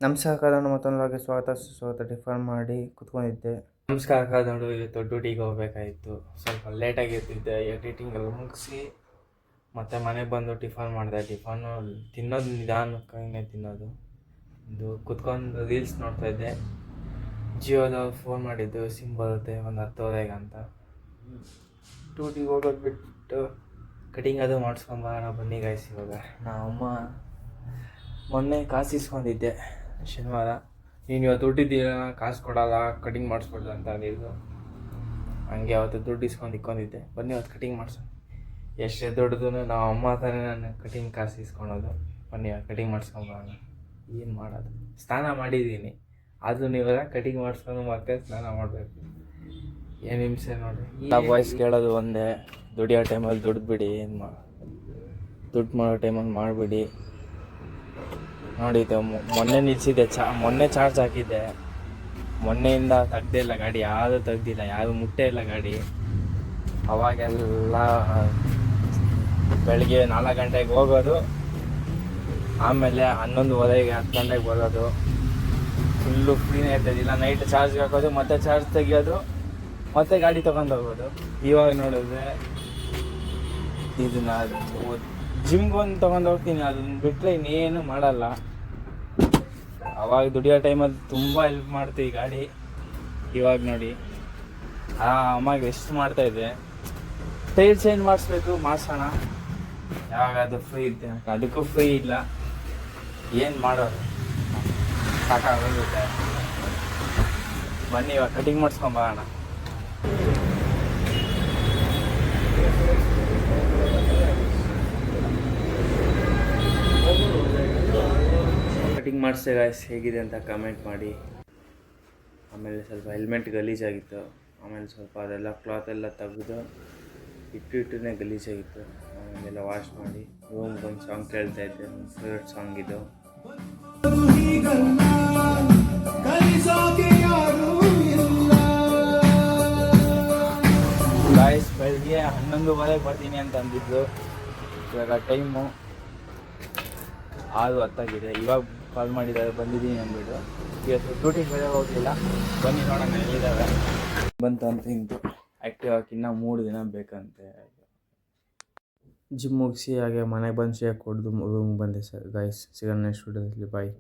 ನಮಸ್ಕಾರ ಕನ್ನಡ ಮತ್ತೊಂದಾಗಿ ಸ್ವಾಗತ ಸುಸ್ವಾಗತ ಟಿಫನ್ ಮಾಡಿ ಕುತ್ಕೊಂಡಿದ್ದೆ. ನಮಸ್ಕಾರ ಕನ್ನಡ. ಇವತ್ತು ಡ್ಯೂಟಿಗೆ ಹೋಗ್ಬೇಕಾಯಿತು. ಸ್ವಲ್ಪ ಲೇಟಾಗಿ ಎದ್ದಿದ್ದೆ. ಎಡಿಟಿಂಗ್ ಎಲ್ಲ ಮುಗಿಸಿ ಮತ್ತು ಮನೆಗೆ ಬಂದು ಟಿಫನ್ ಮಾಡಿದೆ. ಟಿಫನ್ನು ತಿನ್ನೋದು ನಿಧಾನಕ್ಕೆ ತಿನ್ನೋದು. ಇದು ಕುತ್ಕೊಂಡು ರೀಲ್ಸ್ ನೋಡ್ತಾಯಿದ್ದೆ. ಜಿಯೋದವ್ರು ಫೋನ್ ಮಾಡಿದ್ದು, ಸಿಮ್ ಬರುತ್ತೆ ಒಂದು 10:30 ಅಂತ. ಡ್ಯೂಟಿಗೆ ಹೋಗೋದು ಬಿಟ್ಟು ಕಟಿಂಗ್ ಅದು ಮಾಡಿಸ್ಕೊಂಬರೋಣ ಬನ್ನಿ ಗಾಯ್ಸ್. ಇವಾಗ ನಮ್ಮಮ್ಮ ಮೊನ್ನೆ ಕಾಸು ಇಸ್ಕೊಂಡಿದ್ದೆ ಶನಿವಾರ. ನೀನು ಇವತ್ತು ದುಡ್ಡಿದ್ದೀರ, ಕಾಸು ಕೊಡಲ್ಲ, ಕಟಿಂಗ್ ಮಾಡಿಸ್ಕೊಡ್ದು ಅಂತ ಅಂದಿದ್ದು. ಹಂಗೆ ಅವತ್ತು ದುಡ್ಡು ಇಕ್ಕೊಂಡಿದ್ದೆ. ಬನ್ನಿ ಅವತ್ತು ಕಟಿಂಗ್ ಮಾಡ್ಸೋಣ. ಎಷ್ಟೇ ದೊಡ್ಡದು ನಾವು ಅಮ್ಮ ತಾನೇ ನಾನು ಕಟಿಂಗ್ ಕಾಸು ಇಸ್ಕೊಳೋದು. ಬನ್ನಿ ಕಟಿಂಗ್ ಮಾಡಿಸ್ಕೊಂಬರೋಣ. ಏನು ಮಾಡೋದು, ಸ್ನಾನ ಮಾಡಿದ್ದೀನಿ. ಅದು ನೀವೆಲ್ಲ ಕಟಿಂಗ್ ಮಾಡಿಸ್ಕೊಂಡು ಮತ್ತೆ ಸ್ನಾನ ಮಾಡಬೇಕು. ಏನು ಹಿಂಸೆ ನೋಡಿ. ವಾಯ್ಸ್ ಕೇಳೋದು ಒಂದೇ. ದುಡಿಯೋ ಟೈಮಲ್ಲಿ ದುಡ್ದು ಏನು ದುಡ್ಡು ಮಾಡೋ ಟೈಮಲ್ಲಿ ಮಾಡಿಬಿಡಿ. ನೋಡಿದ್ದು ಮೊನ್ನೆ ನಿಲ್ಲಿಸಿದ್ದೆ. ಮೊನ್ನೆ ಚಾರ್ಜ್ ಹಾಕಿದ್ದೆ. ಮೊನ್ನೆಯಿಂದ ತೆಗ್ದೇ ಇಲ್ಲ ಗಾಡಿ, ಯಾವುದು ತೆಗ್ದಿಲ್ಲ, ಯಾವುದು ಮುಟ್ಟೇ ಇಲ್ಲ ಗಾಡಿ. ಅವಾಗೆಲ್ಲ ಬೆಳಗ್ಗೆ 4 ಗಂಟೆಗೆ ಹೋಗೋದು, ಆಮೇಲೆ 11:30 10 ಗಂಟೆಗೆ ಬರೋದು. ಫುಲ್ಲು ಫ್ರೀನೇ ಇರ್ತಾಯಿದ್ದಿಲ್ಲ. ನೈಟ್ ಚಾರ್ಜ್ಗೆ ಹಾಕೋದು, ಮತ್ತೆ ಚಾರ್ಜ್ ತೆಗಿಯೋದು, ಮತ್ತೆ ಗಾಡಿ ತೊಗೊಂಡು ಹೋಗೋದು. ಇವಾಗ ನೋಡಿದ್ರೆ ಇದನ್ನ ಜಿಮ್ಗೆ ಒಂದು ತೊಗೊಂಡು ಹೋಗ್ತೀನಿ. ಅದನ್ನ ಬಿಟ್ಟರೆ ಇನ್ನೇನು ಮಾಡಲ್ಲ. ಅವಾಗ ದುಡಿಯೋ ಟೈಮಲ್ಲಿ ತುಂಬ ಹೆಲ್ಪ್ ಮಾಡ್ತೀವಿ ಗಾಡಿ. ಇವಾಗ ನೋಡಿ ಅಮ್ಮಗೆ ಎಷ್ಟು ಮಾಡ್ತಾಯಿದ್ದೆ. ಟೈರ್ ಚೇಂಜ್ ಮಾಡಿಸ್ಬೇಕು, ಮಾಡಿಸೋಣ. ಯಾವಾಗ ಅದು ಫ್ರೀ ಇದ್ದೆ, ಅದಕ್ಕೂ ಫ್ರೀ ಇಲ್ಲ. ಏನು ಮಾಡೋದು, ಸಾಕಾಗೋಗುತ್ತೆ. ಬನ್ನಿ ಇವಾಗ ಕಟಿಂಗ್ ಮಾಡಿಸ್ಕೊಂಬರೋಣ. ಕಟಿಂಗ್ ಮಾಡಿಸ್ದೆ ಗಾಯ್ಸ್, ಹೇಗಿದೆ ಅಂತ ಕಮೆಂಟ್ ಮಾಡಿ. ಆಮೇಲೆ ಸ್ವಲ್ಪ ಹೆಲ್ಮೆಟ್ ಗಲೀಜಾಗಿತ್ತು. ಆಮೇಲೆ ಸ್ವಲ್ಪ ಅದೆಲ್ಲ ಕ್ಲಾತ್ ಎಲ್ಲ ತೆಗೆದು ಇಟ್ಟುನೇ ಗಲೀಜಾಗಿತ್ತು. ಆಮೇಲೆಲ್ಲ ವಾಶ್ ಮಾಡಿ ರೂಮ್ಗೆ ಒಂದು ಸಾಂಗ್ ಕೇಳ್ತಾಯಿದ್ದೆ. ನನ್ನ ಫೇವ್ರೆಟ್ ಸಾಂಗ್ ಇದು. ಗಾಯ್ಸ್ ಬೆಳಗ್ಗೆ 11:30 ಬರ್ತೀನಿ ಅಂತ ಅಂದಿದ್ದು. ಇವಾಗ ಟೈಮು 6:10 ಇವಾಗ ಕಾಲ್ ಮಾಡಿದ್ದಾರೆ, ಬಂದಿದ್ದೀನಿ ಅಂದ್ಬಿಟ್ಟು. ಇವತ್ತು ಡ್ಯೂಟಿಗೆ ಬೇರೆ ಹೋಗಲಿಲ್ಲ. ಬನ್ನಿ ನೋಡೋಣ ಎಲ್ಲಿದ್ದಾವೆ. ಬಂತು ಅಂತ ಇಂತು ಆ್ಯಕ್ಟಿವ್ ಆಗಿ ಇನ್ನೂ 3 ದಿನ ಬೇಕಂತೆ. ಜಿಮ್ ಮುಗಿಸಿ ಹಾಗೆ ಮನೆಗೆ ಬಂದು ಶೇಕ್ ಕೊಡ್ದು ರೂಮ್ಗೆ ಬಂದೆ ಸರ್ ಗಾಯ್ಸ್. ಸಿಗೋಣ ನೆಕ್ಸ್ಟ್ ವಿಡಿಯೋದಲ್ಲಿ. ಬಾಯ್.